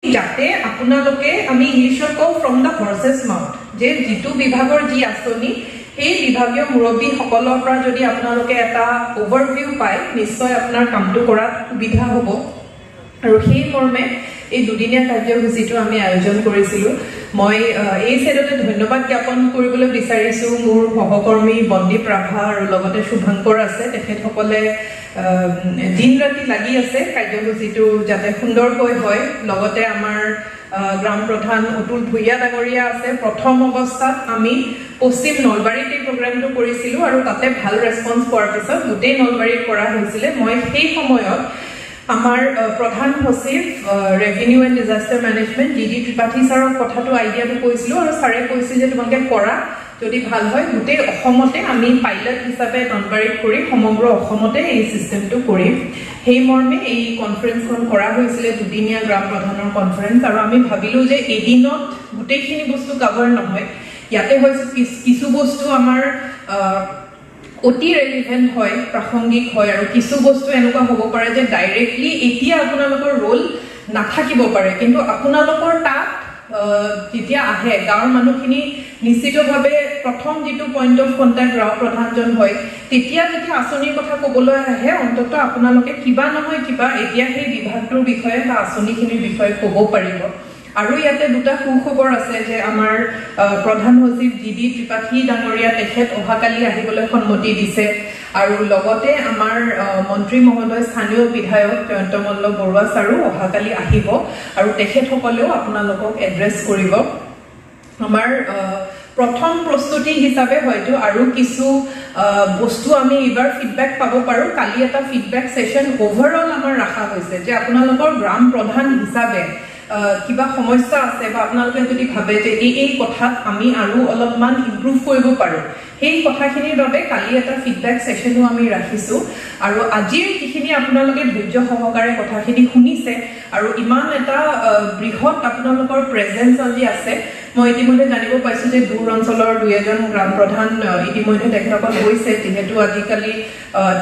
যাতে আপোনালোকে আমি ইংলিছত কওঁ ফ্ৰম দ্য হৰ্চেছ মাউথ যে যিটো বিভাগৰ যি আঁচনি সেই বিভাগীয় মুৰব্বীসকলৰ পৰা যদি আপোনালোকে এটা অভাৰভিউ পায় নিশ্চয় আপোনাৰ কামটো কৰাত সুবিধা হ'ব আৰু সেই মৰ্মে এই দুদিনীয়া কাৰ্যসূচীটো আমি আয়োজন কৰিছিলোঁ মই এই সাইডতে ধন্যবাদ জ্ঞাপন কৰিবলৈ বিচাৰিছোঁ মোৰ সহকৰ্মী বন্দীপ ৰাভা আৰু লগতে শুভঙ্কৰ আছে তেখেতসকলে দিন ৰাতি লাগি আছে কাৰ্যসূচীটো যাতে সুন্দৰকৈ হয় লগতে আমাৰ গ্ৰাম প্ৰধান অতুল ভূঞা ডাঙৰীয়া আছে প্ৰথম অৱস্থাত আমি পশ্চিম নলবাৰীত এই প্ৰগ্ৰামটো কৰিছিলোঁ আৰু তাতে ভাল ৰেছপন্স পোৱাৰ পিছত গোটেই নলবাৰীত কৰা হৈছিলে মই সেই সময়ত আমাৰ প্ৰধান সচিব revenue and disaster management G Tripathi ছাৰক কথাটো আইডিয়াটো কৈছিলোঁ আৰু ছাৰে কৈছিল যে তোমালোকে কৰা যদি ভাল হয় গোটেই অসমতে আমি পাইলট হিচাপে নলবাৰীত কৰি সমগ্ৰ অসমতে এই চিষ্টেমটো কৰিম সেই মৰ্মে এই কনফাৰেন্সখন কৰা হৈছিলে দুদিনীয়া গ্ৰাম প্ৰধানৰ কনফাৰেন্স আৰু আমি ভাবিলোঁ যে এদিনত গোটেইখিনি বস্তু কভাৰ নহয় ইয়াতে হৈছে কিছু বস্তু আমাৰ অতি ৰেলিভেণ্ট হয় প্ৰাসংগিক হয় আৰু কিছু বস্তু এনেকুৱা হ'ব পাৰে যে ডাইৰেক্টলি এতিয়া আপোনালোকৰ ৰোল নাথাকিব পাৰে কিন্তু আপোনালোকৰ তাত যেতিয়া আহে গাঁৱৰ মানুহখিনি নিশ্চিতভাৱে প্ৰথম যিটো পইণ্ট অফ কণ্টেক্ট গাঁও প্ৰধানজন হয় তেতিয়া যেতিয়া আঁচনিৰ কথা ক'বলৈ আহে অন্তত আপোনালোকে কিবা নহয় কিবা এতিয়া সেই বিভাগটোৰ বিষয়ে বা আঁচনিখিনিৰ বিষয়ে ক'ব পাৰিব আৰু ইয়াতে দুটা সুখবৰ আছে যে আমাৰ প্ৰধান সচিব জি ত্ৰিপাঠী ডাঙৰীয়া তেখেত অহাকালি আহিবলৈ সন্মতি দিছে আৰু লগতে আমাৰ মন্ত্ৰী মহোদয় স্থানীয় বিধায়ক জয়ন্ত মল্ল বৰুৱা ছাৰো অহাকালি আহিব আৰু তেখেতসকলেও আপোনালোকক এড্ৰেছ কৰিব আমাৰ প্ৰথম প্ৰস্তুতি হিচাপে হয়তো আৰু কিছু বস্তু আমি এইবাৰ ফিডবেক পাব পাৰোঁ কালি এটা ফিডবেক ছেশ্যন অভাৰঅল আমাৰ ৰখা হৈছে যে আপোনালোকৰ গ্ৰাম প্ৰধান হিচাপে কিবা সমস্যা আছে বা আপোনালোকে যদি ভাবে যে এই কথাত আমি আৰু অলপমান ইমপ্ৰুভ কৰিব পাৰোঁ সেই কথাখিনিৰ বাবে কালি এটা ফিডবেক ছেশ্যনো আমি ৰাখিছোঁ আৰু আজিৰ যিখিনি আপোনালোকে ধৈৰ্য সহকাৰে কথাখিনি শুনিছে আৰু ইমান এটা বৃহৎ আপোনালোকৰ প্ৰেজেঞ্চ আজি আছে মই ইতিমধ্যে জানিব পাইছোঁ যে দূৰ অঞ্চলৰ দুই এজন গ্ৰাম প্ৰধান ইতিমধ্যে তেখেতসকল গৈছে যিহেতু আজিকালি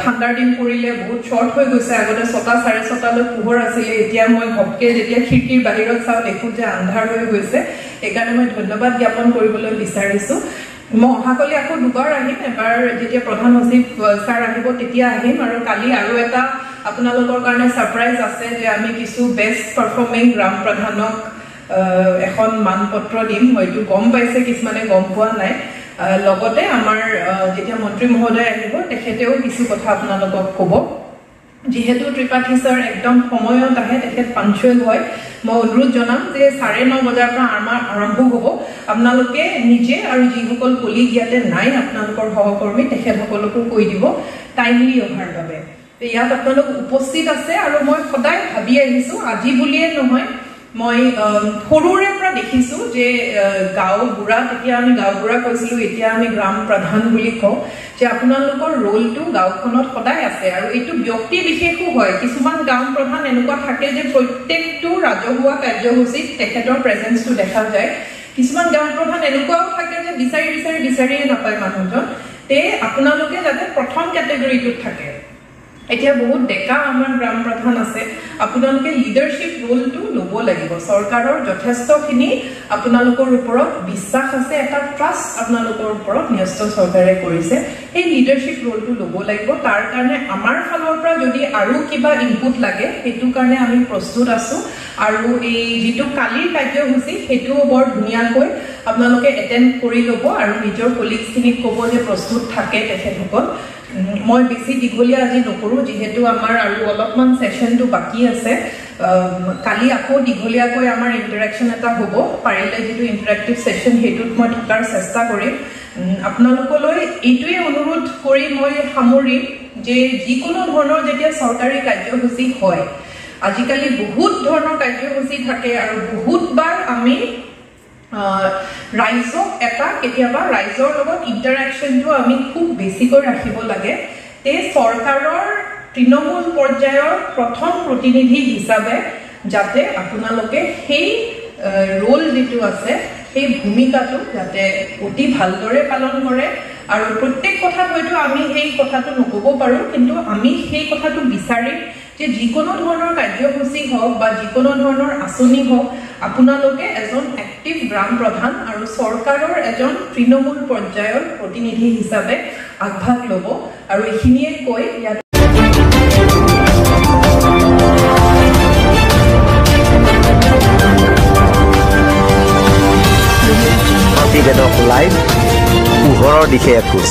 ঠাণ্ডাৰ দিন পৰিলে বহুত শ্বৰ্ট হৈ গৈছে আগতে 6টা 6:30লৈ পোহৰ আছিলে এতিয়া মই ঘপকে যেতিয়া খিৰিকীৰ বাহিৰত চাওঁ দেখোঁ যে আন্ধাৰ হৈ গৈছে সেইকাৰণে মই ধন্যবাদ জ্ঞাপন কৰিবলৈ বিচাৰিছোঁ মই অহাকালি আকৌ দুবাৰ আহিম এবাৰ যেতিয়া প্ৰধান সচিব ছাৰ আহিব তেতিয়া আহিম আৰু কালি আৰু এটা আপোনালোকৰ কাৰণে ছাৰপ্ৰাইজ আছে যে আমি কিছু বেষ্ট পাৰফৰ্মিং গ্ৰাম প্ৰধানক এখন মানপত্ৰ দিম হয়তো গম পাইছে কিছুমানে গম পোৱা নাই লগতে আমাৰ যেতিয়া মন্ত্ৰী মহোদয় আহিব তেখেতেও কিছু কথা আপোনালোকক ক'ব যিহেতু ত্ৰিপাঠী ছাৰ একদম সময়ত আহে তেখেত পাঞ্চুৱেল হয় মই অনুৰোধ জনাম যে 9:30 বজাৰ পৰা আমাৰ আৰম্ভ হ'ব আপোনালোকে নিজে আৰু যিসকল কলিগ ইয়াতে নাই আপোনালোকৰ সহকৰ্মী তেখেতসকলকো কৈ দিব টাইমলি অহাৰ বাবে ইয়াত আপোনালোক উপস্থিত আছে আৰু মই সদায় ভাবি আহিছোঁ আজি বুলিয়ে নহয় মই সৰুৰে পৰা দেখিছোঁ যে গাঁও বুঢ়া তেতিয়া আমি গাঁও বুঢ়া কৈছিলোঁ এতিয়া আমি গ্ৰাম প্ৰধান বুলি কওঁ যে আপোনালোকৰ ৰোলটো গাঁওখনত সদায় আছে আৰু এইটো ব্যক্তি বিশেষো হয় কিছুমান গাঁও প্ৰধান এনেকুৱা থাকে যে প্ৰত্যেকটো ৰাজহুৱা কাৰ্যসূচীত তেখেতৰ প্ৰেজেঞ্চটো দেখা যায় কিছুমান গাঁও প্ৰধান এনেকুৱাও থাকে যে বিচাৰিয়ে নাপায় মানুহজন তে আপোনালোকে যাতে প্ৰথম কেটেগৰীটোত থাকে এতিয়া বহুত ডেকা আমাৰ গ্ৰাম প্ৰধান আছে আপোনালোকে লিডাৰশ্বিপ ৰোলটো ল'ব লাগিব চৰকাৰৰ যথেষ্টখিনি আপোনালোকৰ ওপৰত বিশ্বাস আছে এটা ট্ৰাষ্ট আপোনালোকৰ ওপৰত ন্যস্ত চৰকাৰে কৰিছে সেই লিডাৰশ্বিপ ৰোলটো ল'ব লাগিব তাৰ কাৰণে আমাৰ ফালৰ পৰা যদি আৰু কিবা ইনপুট লাগে সেইটো কাৰণে আমি প্ৰস্তুত আছোঁ আৰু এই যিটো কালিৰ কাৰ্যসূচী সেইটোও বৰ ধুনীয়াকৈ আপোনালোকে এটেণ্ড কৰি ল'ব আৰু নিজৰ কলিগছখিনিক ক'ব যে প্ৰস্তুত থাকে তেখেতসকল মই বেছি দীঘলীয়া আজি নকৰোঁ যিহেতু আমাৰ আৰু অলপমান ছেশ্যনটো বাকী আছে কালি আকৌ দীঘলীয়াকৈ আমাৰ ইণ্টাৰেকশ্যন এটা হ'ব পাৰিলে যিটো ইণ্টাৰেক্টিভ ছেশ্যন সেইটোত মই থকাৰ চেষ্টা কৰিম আপোনালোকলৈ এইটোৱে অনুৰোধ কৰি মই সামৰিম যে যিকোনো ধৰণৰ যেতিয়া চৰকাৰী কাৰ্যসূচী হয় আজিকালি বহুত ধৰণৰ কাৰ্যসূচী থাকে আৰু বহুতবাৰ আমি ৰাইজক এটা কেতিয়াবা ৰাইজৰ লগত ইণ্টাৰেকশ্যনটো আমি খুব বেছিকৈ ৰাখিব লাগে তে চৰকাৰৰ তৃণমূল পৰ্যায়ৰ প্ৰথম প্ৰতিনিধি হিচাপে যাতে আপোনালোকে সেই ৰোল যিটো আছে সেই ভূমিকাটো যাতে অতি ভালদৰে পালন কৰে আৰু প্ৰত্যেক কথাত হয়তো আমি সেই কথাটো নক'ব পাৰোঁ কিন্তু আমি সেই কথাটো বিচাৰিম যে যিকোনো ধৰণৰ কাৰ্যসূচী হওক বা যিকোনো ধৰণৰ আঁচনি হওক আপোনালোকে এজন এক্টিভ গ্ৰাম প্ৰধান আৰু চৰকাৰৰ এজন তৃণমূল পৰ্যায়ৰ প্ৰতিনিধি হিচাপে আগভাগ ল'ব আৰু এইখিনিয়ে কৈ ইয়াত প্ৰতিবেদক লাইভ পোহৰৰ দিশে এখোজ।